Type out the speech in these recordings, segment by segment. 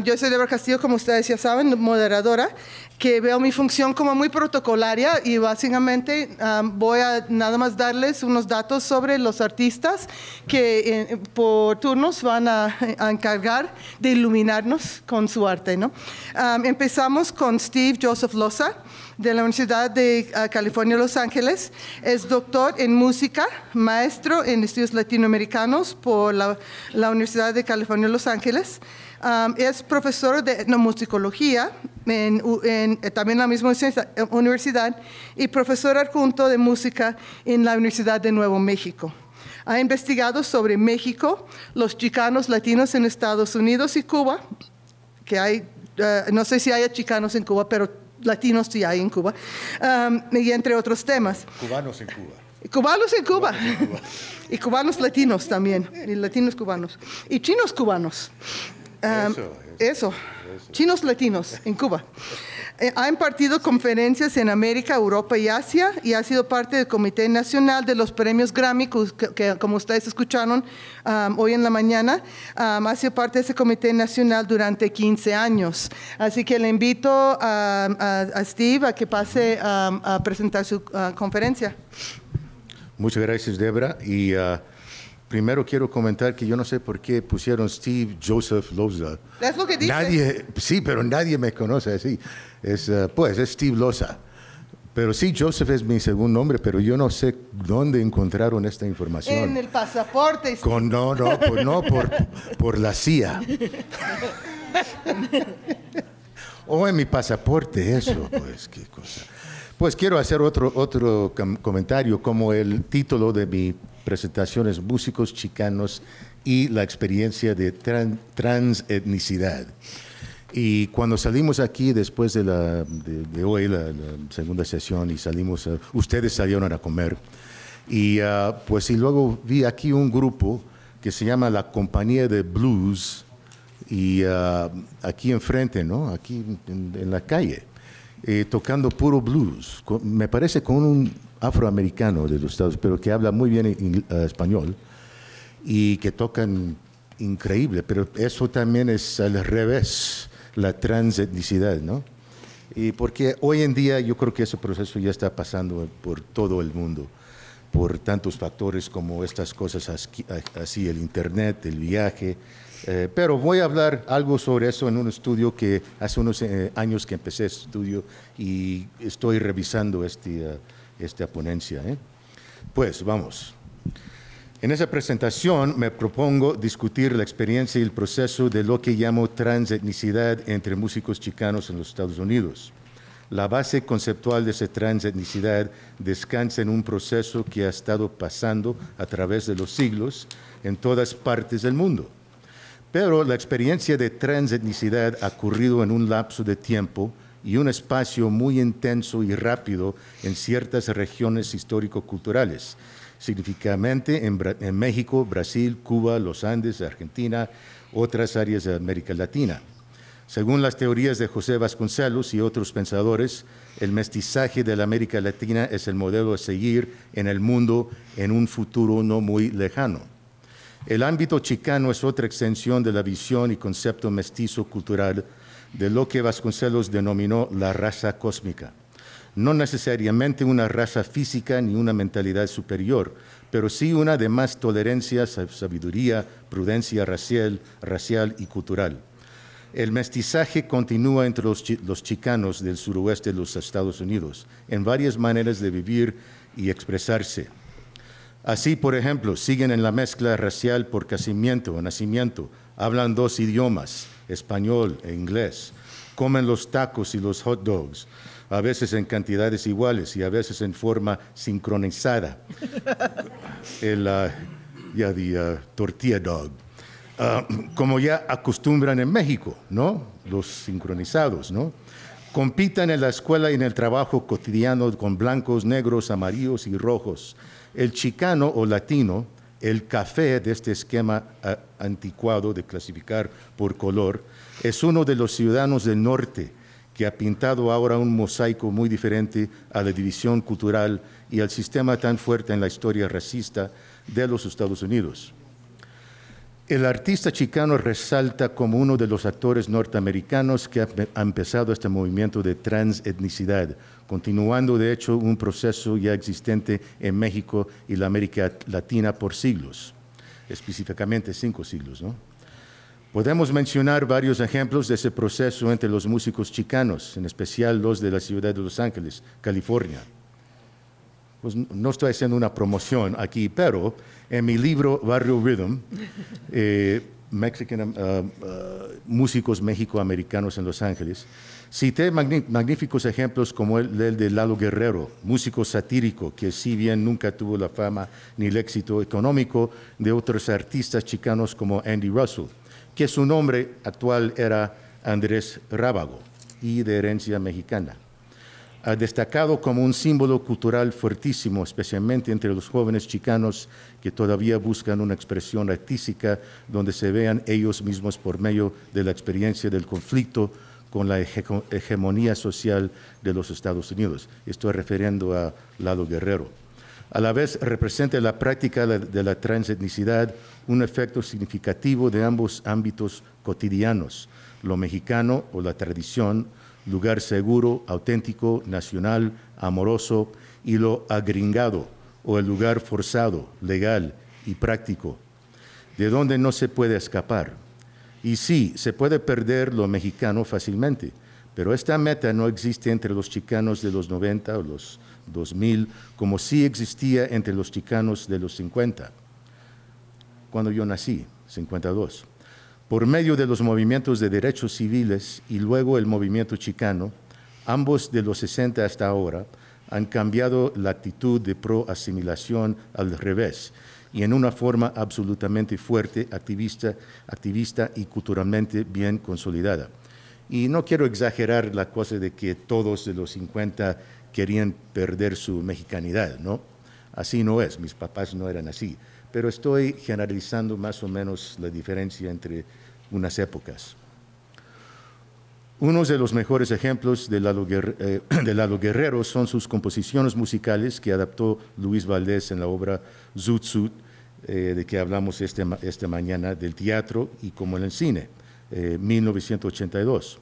Yo soy Débora Castillo, como ustedes ya saben, moderadora, que veo mi función como muy protocolaria y básicamente voy a nada más darles unos datos sobre los artistas que por turnos van a encargar de iluminarnos con su arte, ¿no? Empezamos con Steve Joseph Loza, de la Universidad de California, Los Ángeles. Es doctor en música, maestro en estudios latinoamericanos por la Universidad de California, Los Ángeles. Es profesor de etnomusicología también en la misma universidad y profesor adjunto de música en la Universidad de Nuevo México. Ha investigado sobre México, los chicanos latinos en Estados Unidos y Cuba, que hay, no sé si hay chicanos en Cuba, pero latinos sí hay en Cuba, y entre otros temas. Cubanos en Cuba. Cubanos en Cuba. Y cubanos latinos también, y latinos cubanos. Y chinos cubanos. Eso. Chinos latinos en Cuba. Ha impartido conferencias en América, Europa y Asia y ha sido parte del Comité Nacional de los Premios Grammy, que como ustedes escucharon hoy en la mañana, ha sido parte de ese Comité Nacional durante 15 años. Así que le invito a Steve a que pase a presentar su conferencia. Muchas gracias, Débora. Y primero quiero comentar que yo no sé por qué pusieron Steve Joseph Loza. Es lo que dice. Nadie, sí, pero nadie me conoce así. Es Steve Loza. Pero sí, Joseph es mi segundo nombre, pero yo no sé dónde encontraron esta información. En el pasaporte. Por la CIA. O en mi pasaporte, eso, pues, qué cosa. Pues quiero hacer otro comentario, como el título de mi presentación es Músicos Chicanos y la experiencia de transetnicidad. Y cuando salimos aquí después de hoy, la segunda sesión, y ustedes salieron a comer, y luego vi aquí un grupo que se llama la Compañía de Blues, y aquí enfrente, ¿no? Aquí en la calle, tocando puro blues, me parece con un afroamericano de los Estados, pero que habla muy bien español y que tocan increíble, pero eso también es al revés, la transetnicidad, ¿no? Y porque hoy en día yo creo que ese proceso ya está pasando por todo el mundo, por tantos factores como estas cosas así, el internet, el viaje, pero voy a hablar algo sobre eso en un estudio que hace unos años que empecé este estudio y estoy revisando esta ponencia. Pues vamos. En esa presentación me propongo discutir la experiencia y el proceso de lo que llamo transetnicidad entre músicos chicanos en los Estados Unidos. La base conceptual de esa transetnicidad descansa en un proceso que ha estado pasando a través de los siglos en todas partes del mundo. Pero la experiencia de transetnicidad ha ocurrido en un lapso de tiempo y un espacio muy intenso y rápido en ciertas regiones histórico-culturales, significativamente en México, Brasil, Cuba, los Andes, Argentina, otras áreas de América Latina. Según las teorías de José Vasconcelos y otros pensadores, el mestizaje de la América Latina es el modelo a seguir en el mundo en un futuro no muy lejano. El ámbito chicano es otra extensión de la visión y concepto mestizo cultural de lo que Vasconcelos denominó la raza cósmica. No necesariamente una raza física ni una mentalidad superior, pero sí una de más tolerancia, sabiduría, prudencia racial y cultural. El mestizaje continúa entre los chicanos del suroeste de los Estados Unidos, en varias maneras de vivir y expresarse. Así, por ejemplo, siguen en la mezcla racial por casamiento o nacimiento, hablan dos idiomas, español e inglés, comen los tacos y los hot dogs, a veces en cantidades iguales y a veces en forma sincronizada, tortilla dog, como ya acostumbran en México, ¿no? Los sincronizados, ¿no? Compitan en la escuela y en el trabajo cotidiano con blancos, negros, amarillos y rojos. El chicano o latino, el café de este esquema anticuado de clasificar por color, es uno de los ciudadanos del norte que ha pintado ahora un mosaico muy diferente a la división cultural y al sistema tan fuerte en la historia racista de los Estados Unidos. El artista chicano resalta como uno de los actores norteamericanos que ha empezado este movimiento de transetnicidad, continuando de hecho un proceso ya existente en México y la América Latina por siglos, específicamente 5 siglos, ¿no? Podemos mencionar varios ejemplos de ese proceso entre los músicos chicanos, en especial los de la ciudad de Los Ángeles, California. Pues no estoy haciendo una promoción aquí, pero en mi libro Barrio Rhythm, músicos mexicoamericanos en Los Ángeles, cité magníficos ejemplos como el de Lalo Guerrero, músico satírico que si bien nunca tuvo la fama ni el éxito económico de otros artistas chicanos como Andy Russell, que su nombre actual era Andrés Rábago y de herencia mexicana. Ha destacado como un símbolo cultural fuertísimo, especialmente entre los jóvenes chicanos que todavía buscan una expresión artística donde se vean ellos mismos por medio de la experiencia del conflicto con la hegemonía social de los Estados Unidos. Estoy refiriendo a Lalo Guerrero. A la vez representa la práctica de la transetnicidad un efecto significativo de ambos ámbitos cotidianos, lo mexicano o la tradición, lugar seguro, auténtico, nacional, amoroso, y lo agringado o el lugar forzado, legal y práctico, de donde no se puede escapar. Y sí, se puede perder lo mexicano fácilmente, pero esta meta no existe entre los chicanos de los 90 o los 2000, como sí existía entre los chicanos de los 50, cuando yo nací, 52. Por medio de los movimientos de derechos civiles y luego el movimiento chicano, ambos de los 60 hasta ahora, han cambiado la actitud de pro-asimilación al revés y en una forma absolutamente fuerte, activista y culturalmente bien consolidada. Y no quiero exagerar la cosa de que todos de los 50 querían perder su mexicanidad, ¿no? Así no es, mis papás no eran así, pero estoy generalizando más o menos la diferencia entre unas épocas. Unos de los mejores ejemplos de Lalo Guerrero son sus composiciones musicales que adaptó Luis Valdés en la obra Zoot Suit, de que hablamos esta mañana, del teatro y como en el cine, 1982.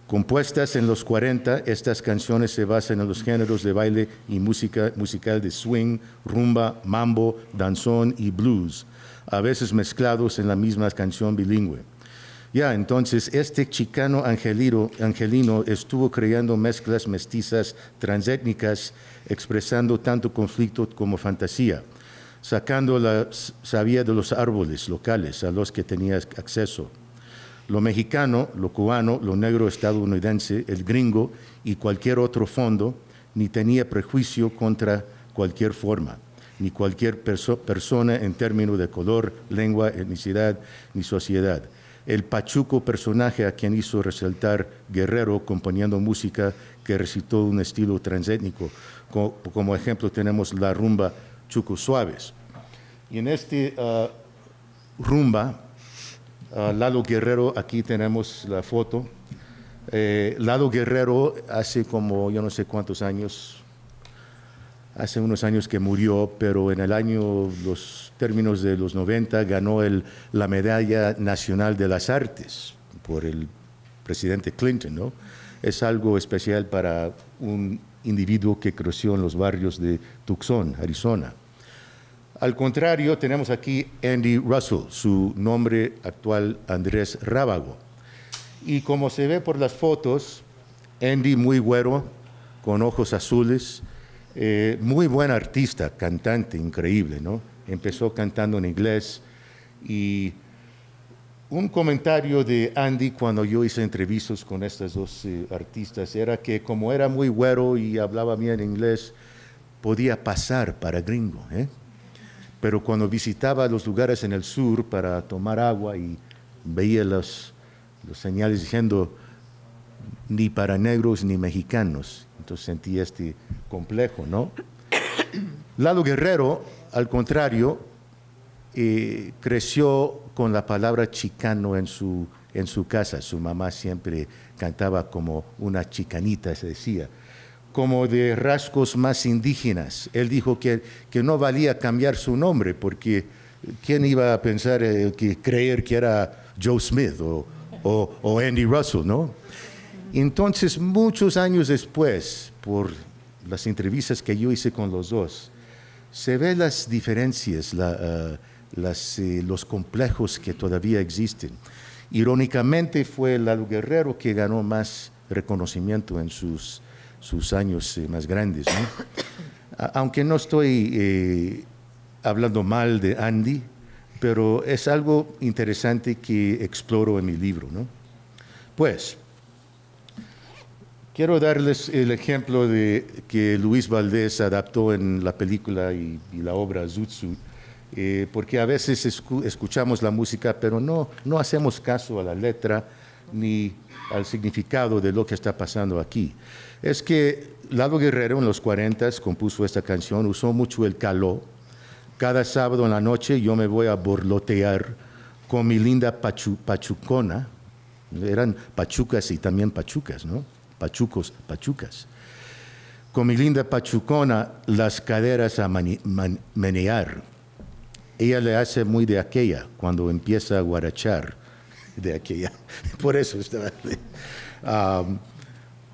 Compuestas en los 40, estas canciones se basan en los géneros de baile y música musical de swing, rumba, mambo, danzón y blues, a veces mezclados en la misma canción bilingüe. Entonces, este chicano angelino estuvo creando mezclas mestizas transétnicas, expresando tanto conflicto como fantasía, sacando la savia de los árboles locales a los que tenía acceso. Lo mexicano, lo cubano, lo negro estadounidense, el gringo y cualquier otro fondo, ni tenía prejuicio contra cualquier forma, ni cualquier persona en términos de color, lengua, etnicidad, ni sociedad. El pachuco personaje a quien hizo resaltar Guerrero componiendo música que recitó un estilo transétnico. Como ejemplo tenemos la rumba Chuco Suaves. Y en este rumba, Lalo Guerrero, aquí tenemos la foto. Lalo Guerrero hace como yo no sé cuántos años, hace unos años que murió, pero en el año, los términos de los 90, ganó la Medalla Nacional de las Artes por el presidente Clinton, ¿no? Es algo especial para un individuo que creció en los barrios de Tucson, Arizona. Al contrario, tenemos aquí Andy Russell, su nombre actual Andrés Rábago. Y como se ve por las fotos, Andy muy güero, con ojos azules, muy buen artista, cantante, increíble, ¿no? Empezó cantando en inglés y un comentario de Andy cuando yo hice entrevistas con estas dos artistas era que como era muy güero y hablaba bien inglés, podía pasar para gringo, ¿eh? Pero cuando visitaba los lugares en el sur para tomar agua y veía los señales diciendo ni para negros ni mexicanos, entonces sentí este complejo, ¿no? Lalo Guerrero, al contrario, creció con la palabra chicano en su casa. Su mamá siempre cantaba como una chicanita, se decía, como de rasgos más indígenas. Él dijo que no valía cambiar su nombre porque ¿quién iba a pensar, creer que era Joe Smith o Andy Russell, ¿no? Entonces, muchos años después, por las entrevistas que yo hice con los dos, se ven las diferencias, los complejos que todavía existen. Irónicamente, fue Lalo Guerrero que ganó más reconocimiento en sus años más grandes, ¿no? Aunque no estoy hablando mal de Andy, pero es algo interesante que exploro en mi libro, ¿no? Pues, quiero darles el ejemplo de que Luis Valdés adaptó en la película y la obra Zoot Suit, porque a veces escuchamos la música, pero no hacemos caso a la letra ni al significado de lo que está pasando aquí. Es que Lalo Guerrero en los 40s compuso esta canción, usó mucho el caló. Cada sábado en la noche yo me voy a borlotear con mi linda pachucona. Eran pachucas y también pachucas, ¿no? Pachucos, pachucas. Con mi linda pachucona las caderas a menear. Ella le hace muy de aquella cuando empieza a guarachar. De aquella. Por eso estaba...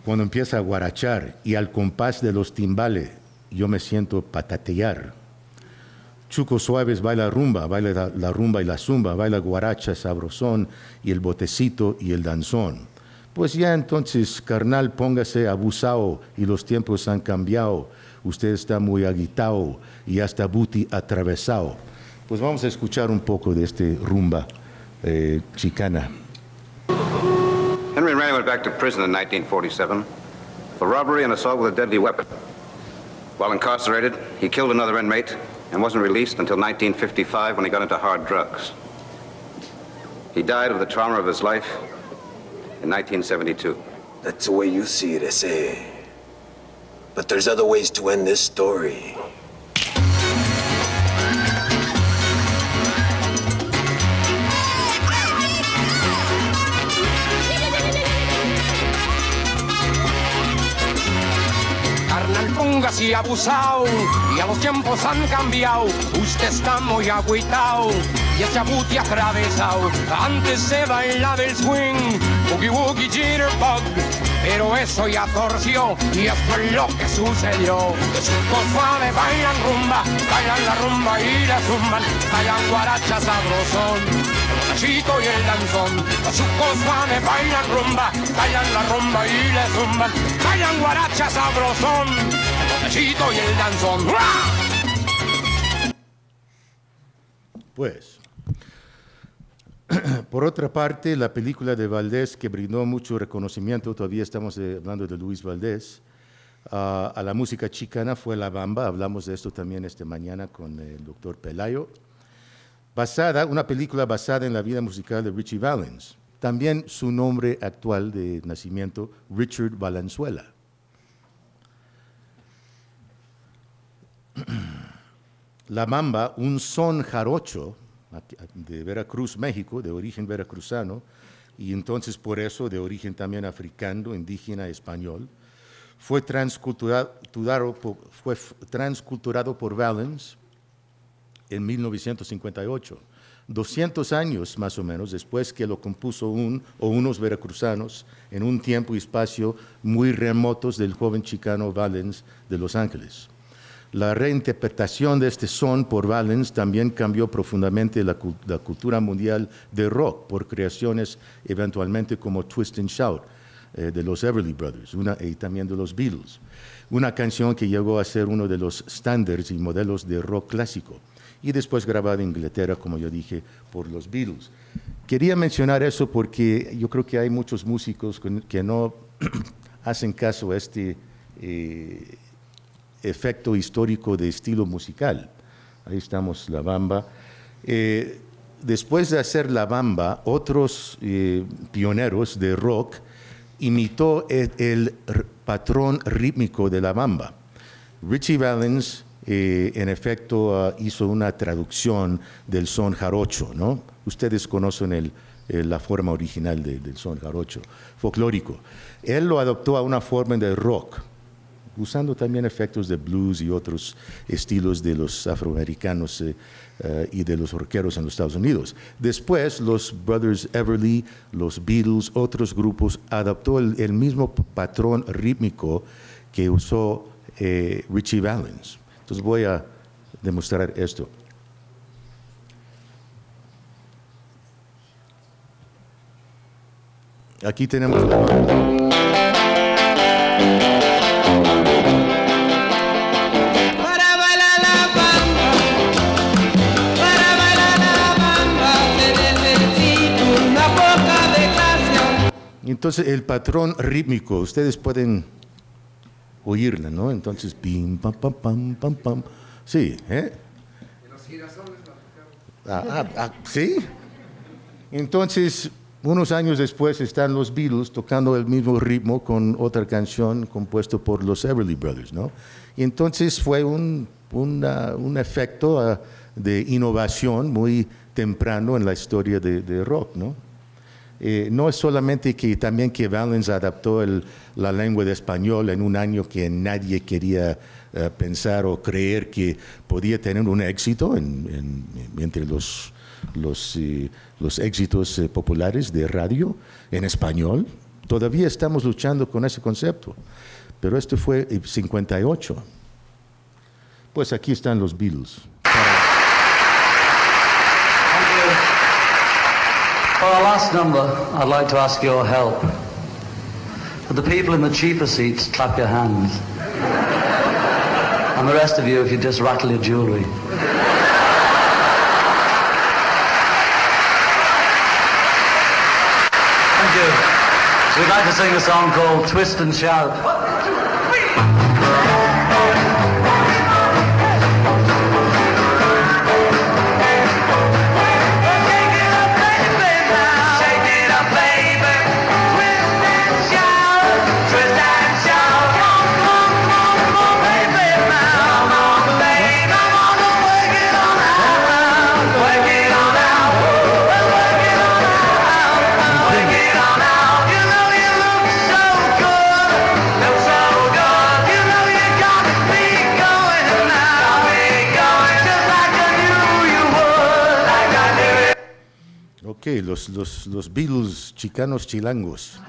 cuando empieza a guarachar y al compás de los timbales yo me siento patatear. Chuco Suaves baila rumba, baila la rumba y la zumba, baila guaracha, sabrosón y el botecito y el danzón. Pues ya entonces, carnal, póngase abusado y los tiempos han cambiado. Usted está muy agitado y hasta buti atravesado. Pues vamos a escuchar un poco de este rumba chicana. Henry Ray went back to prison in 1947 for robbery and assault with a deadly weapon. While incarcerated, he killed another inmate and wasn't released until 1955 when he got into hard drugs. He died of the trauma of his life in 1972. That's the way you see it, S.A. But there's other ways to end this story. Póngase abusado, ya los tiempos han cambiado. Usted está muy agüitao y ese abuti atravesado. Antes se bailaba el swing, boogie woogie jitterbug, pero eso ya torció y es por lo que sucedió. De Chuco Suave bailan rumba, bailan la rumba y la zumban, bailan guaracha sabrosón, el botachito y el danzón. De Chuco Suave bailan rumba, bailan la rumba y la zumban, bailan guaracha sabrosón, el botachito y el danzón. Pues, por otra parte, la película de Valdés, que brindó mucho reconocimiento, todavía estamos hablando de Luis Valdés, a la música chicana fue La Bamba. Hablamos de esto también esta mañana con el doctor Pelayo. Una película basada en la vida musical de Richie Valens. También su nombre actual de nacimiento, Richard Valenzuela. La Bamba, un son jarocho de Veracruz, México, de origen veracruzano, y entonces por eso de origen también africano, indígena, español, fue transculturado por Valens en 1958, 200 años más o menos después que lo compuso unos veracruzanos en un tiempo y espacio muy remotos del joven chicano Valens de Los Ángeles. La reinterpretación de este son por Valens también cambió profundamente la cultura mundial de rock por creaciones eventualmente como Twist and Shout de los Everly Brothers y también de los Beatles. Una canción que llegó a ser uno de los estándares y modelos de rock clásico y después grabada en Inglaterra, como yo dije, por los Beatles. Quería mencionar eso porque yo creo que hay muchos músicos que no hacen caso a este efecto histórico de estilo musical. Ahí estamos, La Bamba. Después de hacer La Bamba, otros pioneros de rock imitó el patrón rítmico de La Bamba. Richie Valens, en efecto, hizo una traducción del son jarocho, ¿no? Ustedes conocen la forma original del son jarocho, folclórico. Él lo adoptó a una forma de rock, usando también efectos de blues y otros estilos de los afroamericanos y de los rockeros en los Estados Unidos. Después, los Brothers Everly, los Beatles, otros grupos, adaptó el mismo patrón rítmico que usó Ritchie Valens. Entonces voy a demostrar esto. Aquí tenemos... Entonces, el patrón rítmico, ustedes pueden oírla, ¿no? Entonces, pim, pam, pam, pam, pam, pam. Sí, ¿eh? Los girasoles ¿sí? Entonces, unos años después están los Beatles tocando el mismo ritmo con otra canción compuesta por los Everly Brothers, ¿no? Y entonces fue un efecto de innovación muy temprano en la historia de rock, ¿no? No es solamente que también que Valens adaptó la lengua de español en un año que nadie quería pensar o creer que podía tener un éxito entre los éxitos populares de radio en español. Todavía estamos luchando con ese concepto, pero esto fue en 58. Pues aquí están los Beatles. For our last number, I'd like to ask your help. For the people in the cheaper seats, clap your hands. And the rest of you, if you just rattle your jewelry. Thank you. So we'd like to sing a song called Twist and Shout. Ok, los Beatles chicanos chilangos.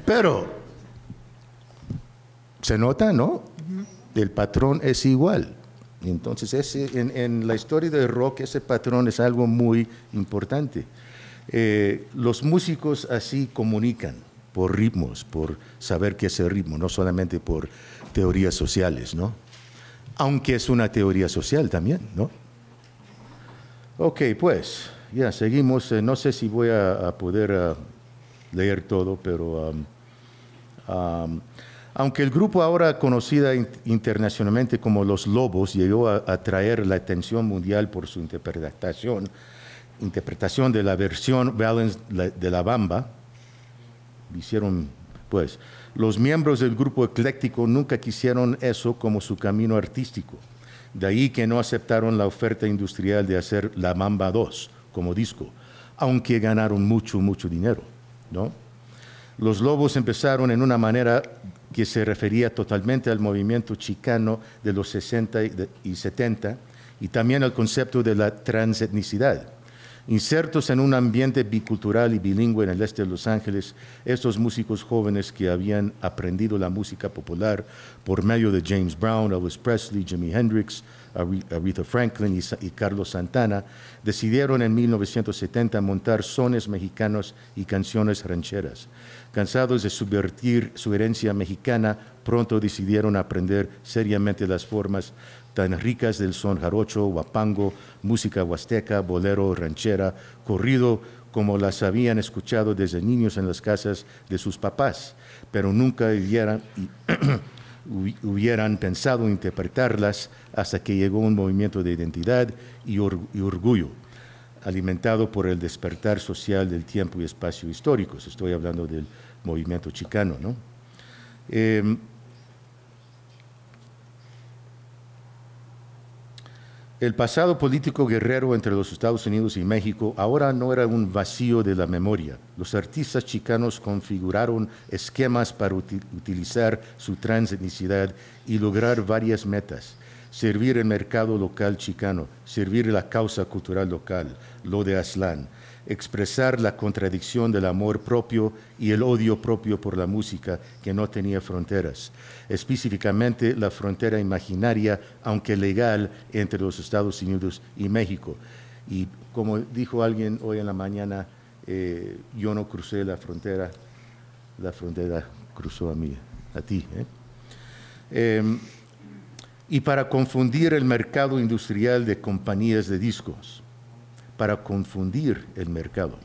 Pero, se nota, ¿no? El patrón es igual. Entonces, en la historia del rock, ese patrón es algo muy importante. Los músicos así comunican por ritmos, por saber qué es el ritmo, no solamente por teorías sociales, ¿no? Aunque es una teoría social también, ¿no? Ok, pues, ya seguimos. No sé si voy a poder leer todo, pero aunque el grupo ahora conocida internacionalmente como Los Lobos llegó a atraer la atención mundial por su interpretación de la versión Valens de La Bamba, hicieron, pues, los miembros del grupo ecléctico nunca quisieron eso como su camino artístico. De ahí que no aceptaron la oferta industrial de hacer La Bamba 2 como disco, aunque ganaron mucho dinero, ¿no? Los Lobos empezaron en una manera que se refería totalmente al movimiento chicano de los 60 y 70 y también al concepto de la transetnicidad. Insertos en un ambiente bicultural y bilingüe en el este de Los Ángeles, estos músicos jóvenes que habían aprendido la música popular por medio de James Brown, Elvis Presley, Jimi Hendrix, Aretha Franklin y Carlos Santana, decidieron en 1970 montar sones mexicanos y canciones rancheras. Cansados de subvertir su herencia mexicana, pronto decidieron aprender seriamente las formas tan ricas del son jarocho, huapango, música huasteca, bolero, ranchera, corrido, como las habían escuchado desde niños en las casas de sus papás, pero nunca hubieran pensado interpretarlas hasta que llegó un movimiento de identidad y orgullo, alimentado por el despertar social del tiempo y espacio históricos. Estoy hablando del movimiento chicano, ¿no? El pasado político guerrero entre los Estados Unidos y México ahora no era un vacío de la memoria. Los artistas chicanos configuraron esquemas para utilizar su transetnicidad y lograr varias metas. Servir el mercado local chicano, servir la causa cultural local, lo de Aztlán, expresar la contradicción del amor propio y el odio propio por la música que no tenía fronteras, específicamente la frontera imaginaria, aunque legal, entre los Estados Unidos y México. Y como dijo alguien hoy en la mañana, yo no crucé la frontera cruzó a ti. Y para confundir el mercado industrial de compañías de discos, para confundir el mercado.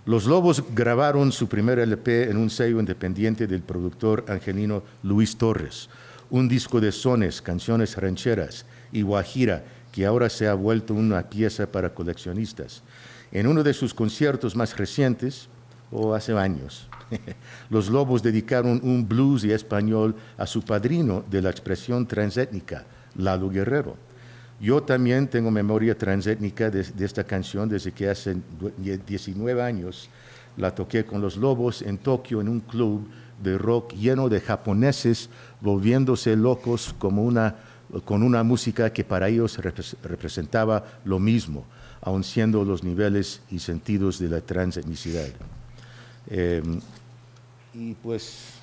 Los Lobos grabaron su primer LP en un sello independiente del productor angelino Luis Torres, un disco de sones, canciones rancheras y guajira que ahora se ha vuelto una pieza para coleccionistas. En uno de sus conciertos más recientes, o hace años, los Lobos dedicaron un blues y español a su padrino de la expresión transétnica, Lalo Guerrero. Yo también tengo memoria transétnica de esta canción desde que hace 19 años la toqué con los Lobos en Tokio en un club de rock lleno de japoneses volviéndose locos con una música que para ellos representaba lo mismo, aun siendo los niveles y sentidos de la transetnicidad. Y pues...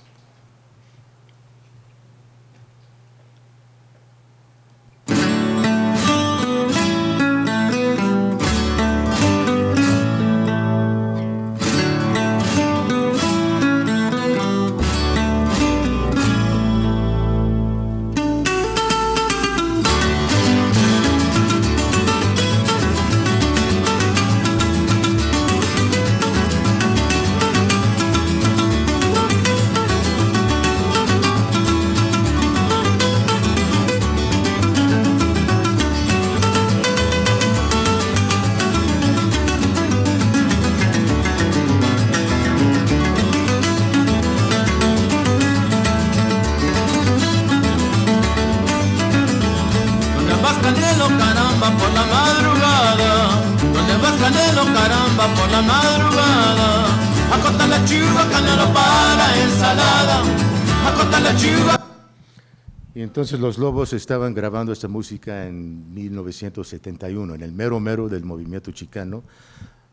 Y entonces los Lobos estaban grabando esta música en 1971, en el mero mero del movimiento chicano.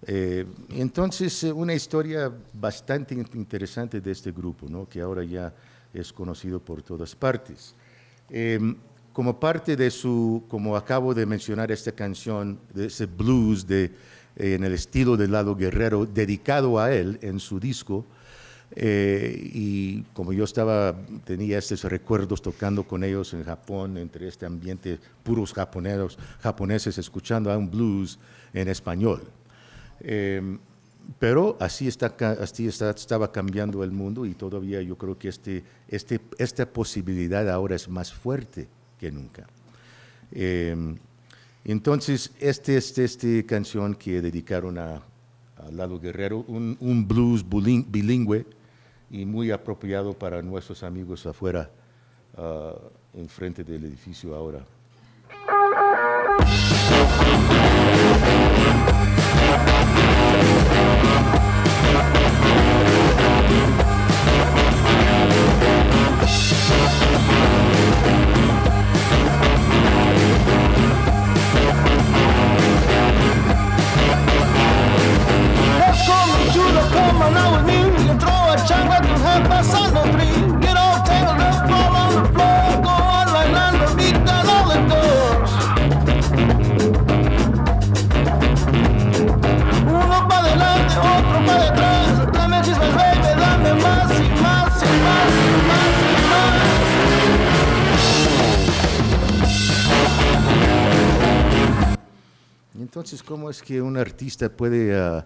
Entonces, una historia bastante interesante de este grupo, ¿no? Que ahora ya es conocido por todas partes. Como parte de como acabo de mencionar esta canción, de ese blues en el estilo de Lalo Guerrero, dedicado a él en su disco, y como yo tenía estos recuerdos tocando con ellos en Japón, entre este ambiente, puros japoneses escuchando a un blues en español. Pero así estaba cambiando el mundo y todavía yo creo que esta posibilidad ahora es más fuerte que nunca. Entonces, esta canción que dedicaron a Lalo Guerrero, un blues bilingüe y muy apropiado para nuestros amigos afuera, enfrente del edificio ahora. Entonces, ¿cómo es que un artista puede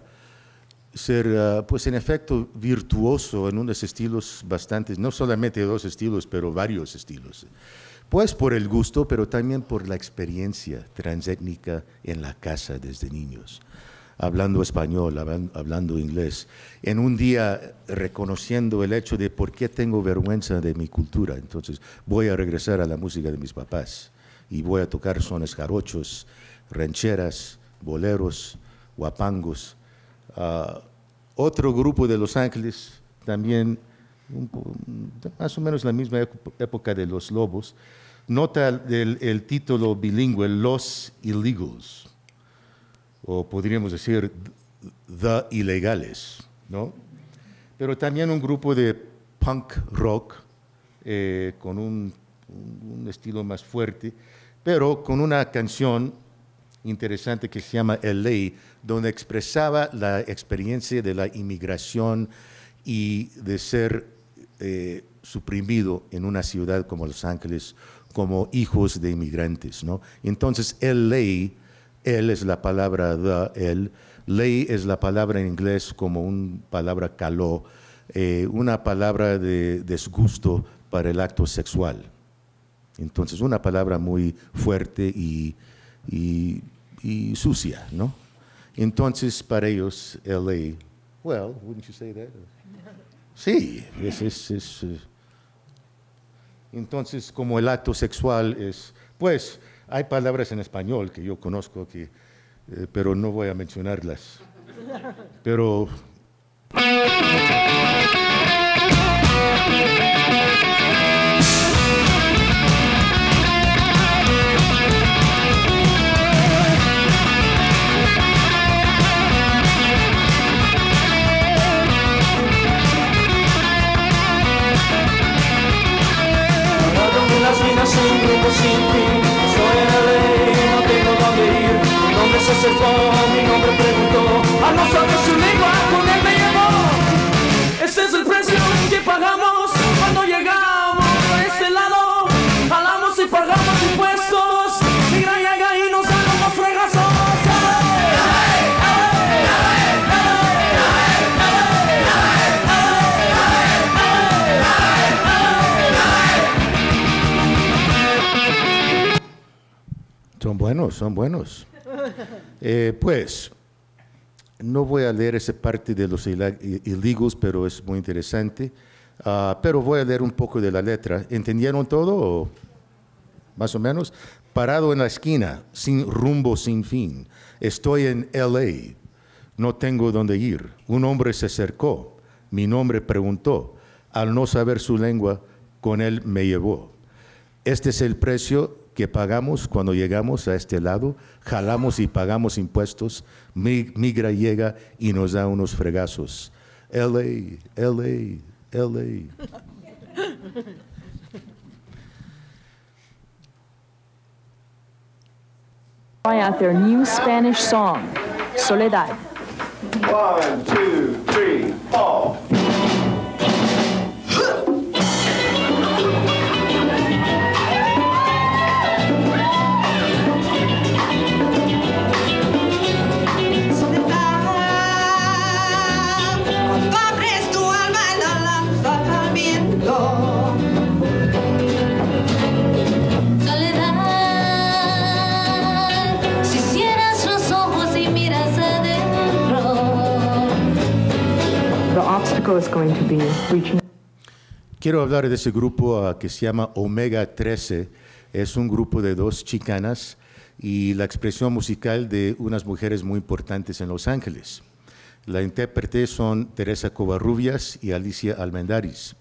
ser, pues en efecto, virtuoso en unos estilos bastantes, no solamente dos estilos, pero varios estilos? Pues por el gusto, pero también por la experiencia transétnica en la casa desde niños, hablando español, hablando inglés, en un día reconociendo el hecho de por qué tengo vergüenza de mi cultura, entonces voy a regresar a la música de mis papás, y voy a tocar sones jarochos, rancheras, boleros, guapangos. Otro grupo de Los Ángeles, también más o menos la misma época de Los Lobos, nota el título bilingüe Los Illegals, o podríamos decir The Ilegales, ¿no? Pero también un grupo de punk rock con un estilo más fuerte, pero con una canción interesante que se llama LA, donde expresaba la experiencia de la inmigración y de ser suprimido en una ciudad como Los Ángeles como hijos de inmigrantes, ¿no? Entonces, LA, él es la palabra él, ley es la palabra en inglés como una palabra caló, una palabra de disgusto para el acto sexual. Entonces, una palabra muy fuerte y sucia, ¿no? Entonces, para ellos, LA, well, wouldn't you say that? Sí, entonces, como el acto sexual es, pues, hay palabras en español que yo conozco, pero no voy a mencionarlas. Pero... Sin rumbo, sin fin, estoy en LA, no tengo dónde ir. Mi nombre se acercó, mi nombre preguntó, a nosotros su lengua con él me llevó. Este es el precio que pagamos cuando llegamos a este lado. Jalamos y pagamos impuestos, migra llega y nos dan los fregazos. Son buenos. Pues, no voy a leer esa parte de los illegals, pero es muy interesante. Pero voy a leer un poco de la letra. ¿Entendieron todo? ¿O más o menos? Parado en la esquina, sin rumbo, sin fin. Estoy en LA. No tengo dónde ir. Un hombre se acercó. Mi nombre preguntó. Al no saber su lengua, con él me llevó. Este es el precio que pagamos cuando llegamos a este lado, jalamos y pagamos impuestos, migra llega y nos da unos fregazos. LA, LA, LA. Try out their new Spanish song, Soledad. 1, 2, 3, 4. Quiero hablar de ese grupo que se llama Omega 13. Es un grupo de 2 chicanas y la expresión musical de unas mujeres muy importantes en Los Ángeles. La intérprete son Teresa Covarrubias y Alicia Almendaris.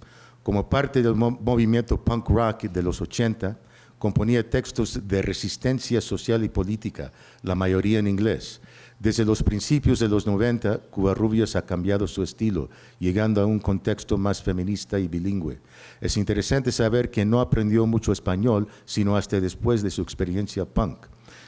Como parte del movimiento punk rock de los 80, componía textos de resistencia social y política, la mayoría en inglés. Desde los principios de los 90, Covarrubias ha cambiado su estilo, llegando a un contexto más feminista y bilingüe. Es interesante saber que no aprendió mucho español, sino hasta después de su experiencia punk.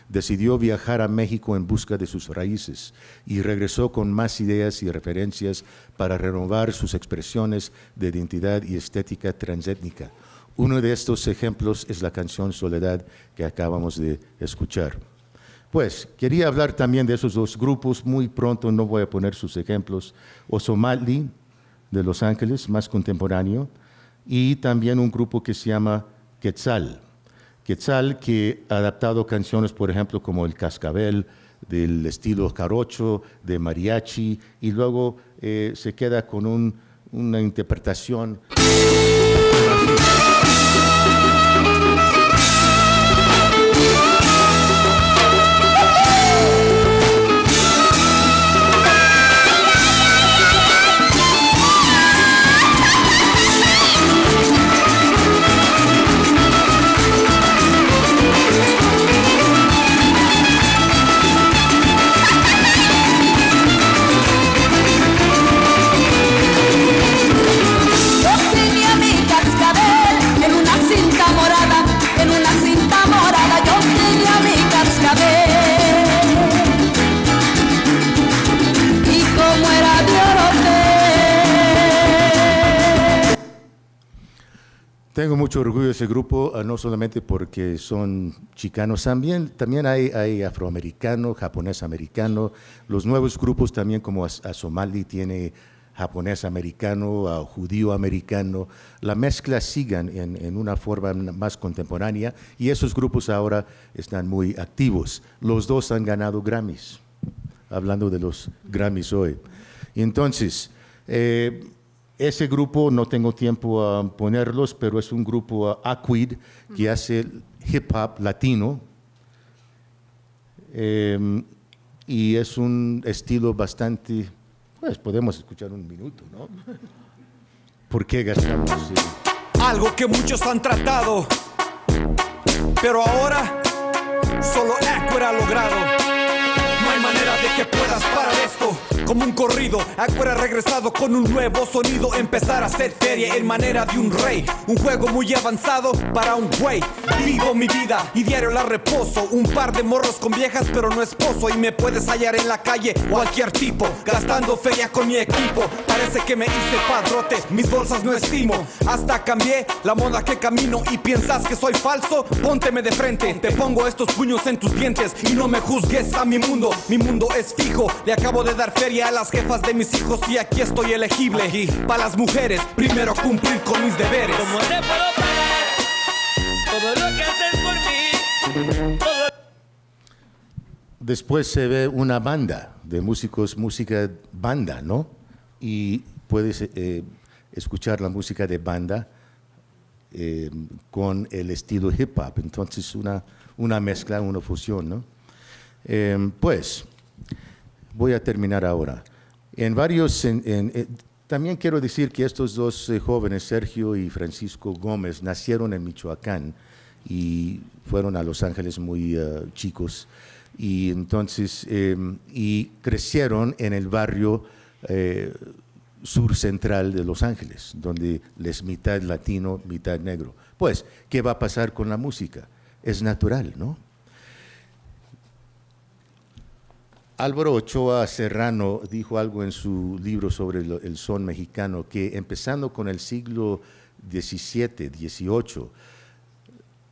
Decidió viajar a México en busca de sus raíces y regresó con más ideas y referencias para renovar sus expresiones de identidad y estética transétnica. Uno de estos ejemplos es la canción Soledad que acabamos de escuchar. Pues, quería hablar también de esos 2 grupos, muy pronto no voy a poner sus ejemplos. Ozomatli, de Los Ángeles, más contemporáneo, y también un grupo que se llama Quetzal. Quetzal que ha adaptado canciones, por ejemplo, como El Cascabel, del estilo jarocho, de mariachi, y luego se queda con una interpretación. Tengo mucho orgullo de ese grupo, no solamente porque son chicanos, también hay afroamericano, japonés-americano, los nuevos grupos también como Asomali tiene japonés-americano, judío-americano, la mezcla sigan en una forma más contemporánea y esos grupos ahora están muy activos. Los dos han ganado Grammys, hablando de los Grammys hoy. Y entonces, ese grupo no tengo tiempo a ponerlos, pero es un grupo Aquid que hace hip hop latino y es un estilo bastante, pues podemos escuchar un minuto, ¿no? ¿Por qué gastamos? Algo que muchos han tratado, pero ahora solo Aquid ha logrado. No hay manera de que puedas parar esto. Como un corrido, Aquid ha regresado con un nuevo sonido. Empezar a hacer feria en manera de un rey. Un juego muy avanzado para un güey. Vivo mi vida y diario la reposo. Un par de morros con viejas pero no esposo. Y me puedes hallar en la calle cualquier tipo, gastando feria con mi equipo. Parece que me hice padrote, mis bolsas no estimo. Hasta cambié la moda que camino. Y piensas que soy falso, pónteme de frente. Te pongo estos puños en tus dientes y no me juzgues a mi mundo. Mi mundo es fijo, le acabo de dar feria a las jefas de mis hijos y aquí estoy elegible. Aquí, para las mujeres, primero cumplir con mis deberes. ¿Cómo te puedo pagar todo lo que haces por mí? Después se ve una banda de músicos, música banda, ¿no? Y puedes escuchar la música de banda con el estilo hip hop. Entonces una mezcla, una fusión, ¿no? Pues voy a terminar ahora. También quiero decir que estos dos jóvenes, Sergio y Francisco Gómez, nacieron en Michoacán y fueron a Los Ángeles muy chicos. Y entonces, y crecieron en el barrio sur central de Los Ángeles, donde es mitad latino, mitad negro. Pues, ¿qué va a pasar con la música? Es natural, ¿no? Álvaro Ochoa Serrano dijo algo en su libro sobre el son mexicano, que empezando con el siglo XVII, XVIII,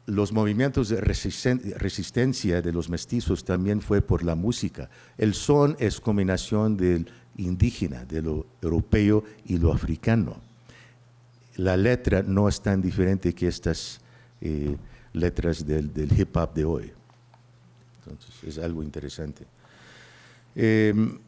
los movimientos de resistencia de los mestizos también fue por la música. El son es combinación del indígena, de lo europeo y lo africano. La letra no es tan diferente que estas letras del hip hop de hoy. Entonces, es algo interesante. En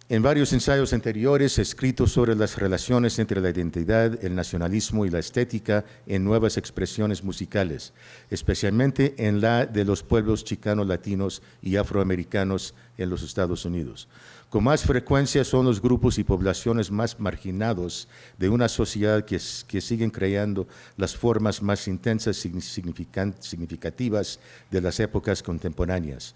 varios ensayos anteriores he escrito sobre las relaciones entre la identidad, el nacionalismo y la estética en nuevas expresiones musicales, especialmente en la de los pueblos chicanos, latinos y afroamericanos en los Estados Unidos. Con más frecuencia son los grupos y poblaciones más marginados de una sociedad que siguen creando las formas más intensas y significativas de las épocas contemporáneas.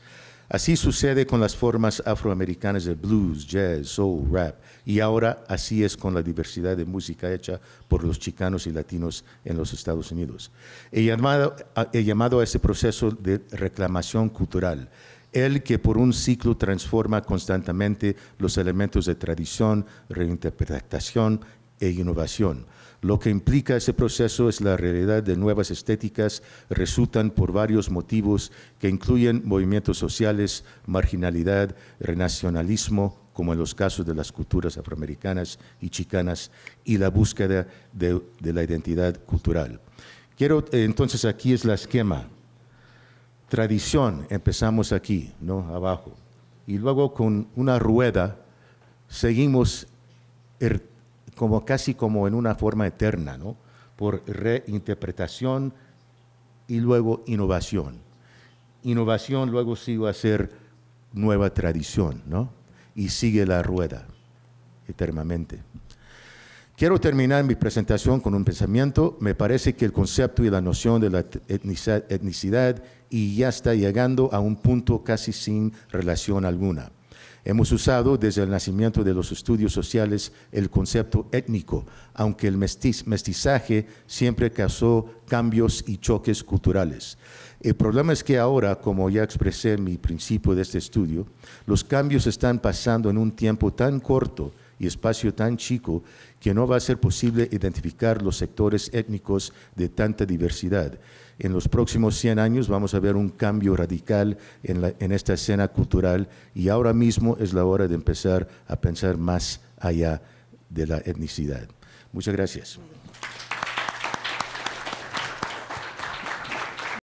Así sucede con las formas afroamericanas de blues, jazz, soul, rap, y ahora así es con la diversidad de música hecha por los chicanos y latinos en los Estados Unidos. He llamado a ese proceso de reclamación cultural, el que por un ciclo transforma constantemente los elementos de tradición, reinterpretación e innovación. Lo que implica ese proceso es la realidad de nuevas estéticas, resultan por varios motivos que incluyen movimientos sociales, marginalidad, renacionalismo, como en los casos de las culturas afroamericanas y chicanas, y la búsqueda de la identidad cultural. Entonces aquí es el esquema. Tradición, empezamos aquí, ¿no? Abajo. Y luego con una rueda seguimos casi como en una forma eterna, ¿no? Por reinterpretación y luego innovación. Innovación luego sí va a ser nueva tradición, ¿no? Y sigue la rueda eternamente. Quiero terminar mi presentación con un pensamiento. Me parece que el concepto y la noción de la etnicidad y ya está llegando a un punto casi sin relación alguna. Hemos usado desde el nacimiento de los estudios sociales el concepto étnico, aunque el mestizaje siempre causó cambios y choques culturales. El problema es que ahora, como ya expresé en mi principio de este estudio, los cambios están pasando en un tiempo tan corto y espacio tan chico que no va a ser posible identificar los sectores étnicos de tanta diversidad. En los próximos 100 años vamos a ver un cambio radical en esta escena cultural y ahora mismo es la hora de empezar a pensar más allá de la etnicidad. Muchas gracias.